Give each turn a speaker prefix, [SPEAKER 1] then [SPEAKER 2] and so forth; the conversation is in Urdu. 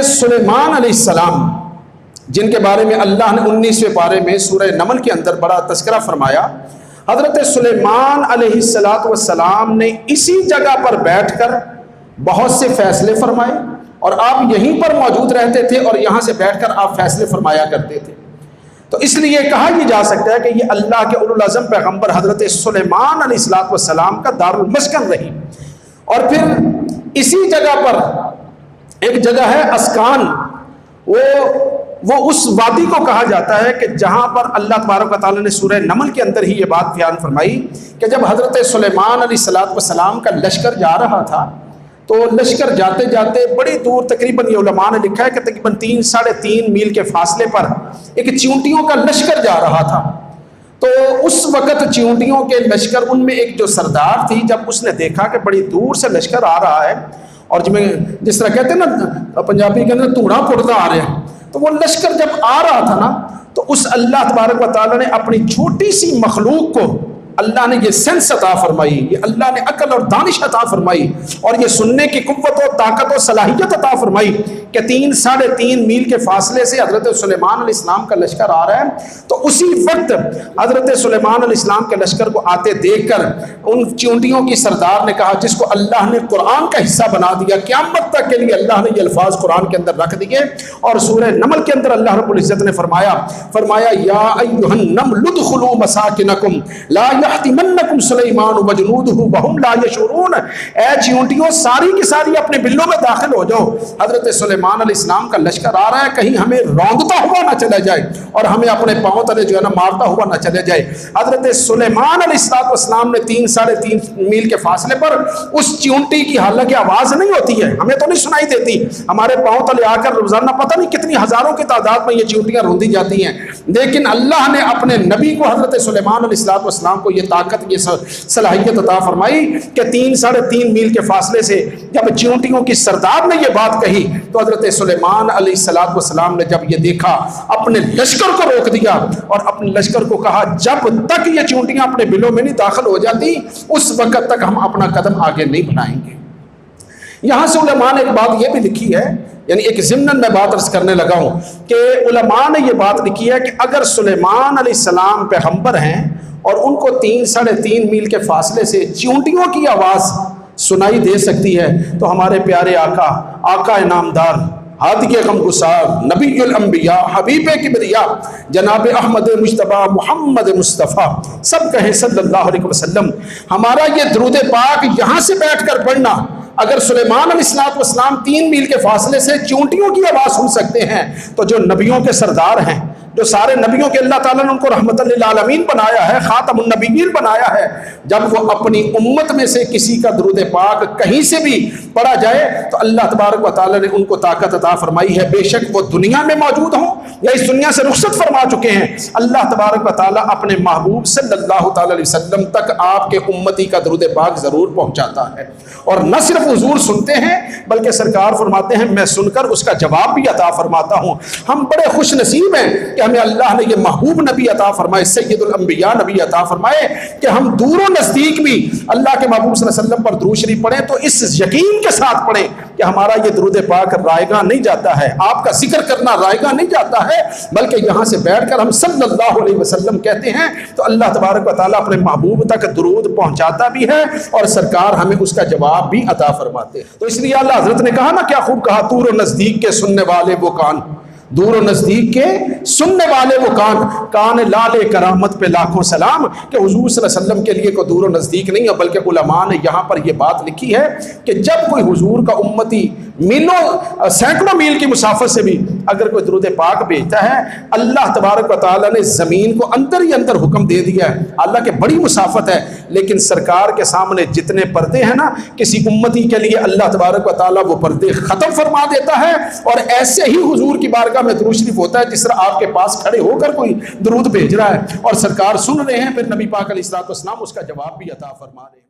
[SPEAKER 1] سلیمان علیہ السلام جن کے بارے میں اللہ نے 19ویں پارے میں سورہ نمل کے اندر بڑا تذکرہ فرمایا، حضرت سلیمان علیہ السلام نے اسی جگہ پر بیٹھ کر بہت سے فیصلے فرمائے، اور آپ یہیں پر موجود رہتے تھے اور یہاں سے بیٹھ کر آپ فیصلے فرمایا کرتے تھے۔ تو اس لیے کہا یہ جا سکتا ہے کہ یہ اللہ کے اولو العزم پیغمبر حضرت سلیمان علیہ السلام کا دارالمسکن رہی۔ اور پھر اسی جگہ پر ایک جگہ ہے اسکان، وہ اس وادی کو کہا جاتا ہے کہ جہاں پر اللہ تبارک و تعالیٰ نے سورہ نمل کے اندر ہی یہ بات بیان فرمائی کہ جب حضرت سلیمان علیہ السلام کا لشکر جا رہا تھا تو لشکر جاتے جاتے بڑی دور، تقریباً یہ علماء نے لکھا ہے کہ تقریباً 3-3.5 میل کے فاصلے پر ایک چیونٹیوں کا لشکر جا رہا تھا۔ تو اس وقت چیونٹیوں کے لشکر، ان میں ایک جو سردار تھی، جب اس نے دیکھا کہ بڑی دور سے لشکر آ رہا ہے، اور جس طرح کہتے ہیں نا پنجابی کے اندر توڑا پھوڑتا آ رہے ہیں، تو وہ لشکر جب آ رہا تھا نا، تو اس اللہ تبارک و تعالیٰ نے اپنی چھوٹی سی مخلوق کو اللہ نے یہ سینس عطا فرمائی، یہ اللہ نے عقل اور دانش عطا فرمائی، اور یہ سننے کی قوت و طاقت و صلاحیت عطا فرمائی کہ 3-3.5 میل کے فاصلے سے حضرت سلیمان علیہ السلام کا لشکر آ رہا ہے۔ تو اسی وقت حضرت سلیمان علیہ السلام کے لشکر کو آتے دیکھ کر ان چیونٹیوں کی سردار نے کہا، جس کو اللہ نے قرآن کا حصہ بنا دیا، قیامت تک کے لیے اللہ نے یہ الفاظ قرآن کے اندر رکھ دیے، اور سورہ نمل کے اندر اللہ رب العزت نے فرمایا یا ایھا النمل ادخلوا مساکنکم لا یحطمنکم سلیمان وجنودہ وہم لا یشعرون۔ اے چیونٹیوں، ساری کی ساری اپنے بلوں میں داخل ہو جاؤ، حضرت سلیمان علیہ السلام کا لشکر آ رہا ہے، کہیں ہمیں روندتا ہوا نہ چلا جائے اور ہمیں اپنے پاؤں تلے جو ہے نا مارتا ہوا نہ چلے جائے۔ حضرت سلیمان علیہ السلام نے 3-3.5 میل کے فاصلے پر اس چیونٹی کی، حالانکہ آواز نہیں ہوتی ہے، ہمیں تو نہیں سنائی دیتی، ہمارے پاؤں تلے آ کر روزانہ پتہ نہیں کتنی ہزاروں کی تعداد میں یہ چیونٹیاں روندی جاتی ہیں، لیکن اللہ نے اپنے نبی کو حضرت سلیمان علیہ السلام کو یہ طاقت، یہ صلاحیت عطا فرمائی کہ 3-3.5 میل کے فاصلے سے جب چیونٹیوں کی سردار نے یہ بات کہی تو حضرت سلیمان علیہ السلام نے جب یہ دیکھا اپنے لشکر کو روک دیا اور اپنے لشکر کو کہا، جب تک یہ چیونٹیاں اپنے بلوں میں نہیں داخل ہو جاتی اس وقت تک ہم اپنا قدم آگے نہیں بڑھائیں گے۔ یہاں سے علماء نے ایک بات یہ بھی لکھی ہے، یعنی ایک ضمن میں بات عرض کرنے لگا ہوں کہ علماء نے یہ بات لکھی ہے کہ اگر سلیمان علیہ السلام پیغمبر ہیں اور ان کو 3-3.5 میل کے فاصلے سے چیونٹیوں کی آواز سنائی دے سکتی ہے، تو ہمارے پیارے آقا انعامدار، ہادی غمگسار، نبی الانبیاء، حبیب کبریا، جناب احمد مجتبیٰ محمد مصطفیٰ، سب کہیں صلی اللہ علیہ وسلم، ہمارا یہ درود پاک یہاں سے بیٹھ کر پڑھنا، اگر سلیمان علیہ السلام 3 میل کے فاصلے سے چیونٹیوں کی آواز سن سکتے ہیں، تو جو نبیوں کے سردار ہیں، جو سارے نبیوں کے اللہ تعالیٰ نے ان کو رحمت للعالمین بنایا ہے، خاتم النبیین بنایا ہے، جب وہ اپنی امت میں سے کسی کا درود پاک کہیں سے بھی پڑھا جائے تو اللہ تبارک و تعالیٰ نے ان کو طاقت عطا فرمائی ہے، بے شک وہ دنیا میں موجود ہوں یا اس دنیا سے رخصت فرما چکے ہیں، اللہ تبارک و تعالیٰ اپنے محبوب صلی اللہ تعالیٰ علیہ وسلم تک آپ کے امتی کا درود پاک ضرور پہنچاتا ہے۔ اور نہ صرف حضور سنتے ہیں بلکہ سرکار فرماتے ہیں میں سن کر اس کا جواب بھی عطا فرماتا ہوں۔ ہم بڑے خوش نصیب ہیں کہ ہمیں اللہ نے یہ محبوب نبی عطا فرمائے، سید الانبیاء نبی عطا فرمائے کہ ہم دور و نزدیک بھی اللہ کے محبوب صلی اللہ علیہ وسلم پر درود شریف پڑھیں تو اس یقین کے ساتھ پڑھیں کہ ہمارا یہ درود پاک رائگاں نہیں جاتا ہے، آپ کا ذکر کرنا رائگاں نہیں جاتا ہے، بلکہ یہاں سے بیٹھ کر ہم صلی اللہ علیہ وسلم کہتے ہیں تو اللہ تبارک و تعالیٰ اپنے محبوب تک درود پہنچاتا بھی ہے اور سرکار ہمیں اس کا جواب بھی عطا فرماتے ہیں۔ تو اس لیے اللہ حضرت نے کہا نا، کیا خوب کہا، دور و نزدیک کے سننے والے وہ کان، دور و نزدیک کے سننے والے وہ کان لال کرامت پہ لاکھوں سلام، کہ حضور صلی اللہ علیہ وسلم کے لیے کوئی دور و نزدیک نہیں ہے، بلکہ علماء نے یہاں پر یہ بات لکھی ہے کہ جب کوئی حضور کا امتی میلوں سینکڑوں میل کی مسافت سے بھی اگر کوئی درود پاک بھیجتا ہے، اللہ تبارک و تعالیٰ نے زمین کو اندر ہی اندر حکم دے دیا ہے، حالانکہ بڑی مسافت ہے لیکن سرکار کے سامنے جتنے پردے ہیں نا کسی امتی کے لیے اللہ تبارک و تعالیٰ وہ پردے ختم فرما دیتا ہے، اور ایسے ہی حضور کی بارگاہ میں درود شریف ہوتا ہے جس طرح آپ کے پاس کھڑے ہو کر کوئی درود بھیج رہا ہے اور سرکار سن رہے ہیں، پھر نبی پاک علیہ السلام اس کا جواب بھی عطا فرما رہے ہیں۔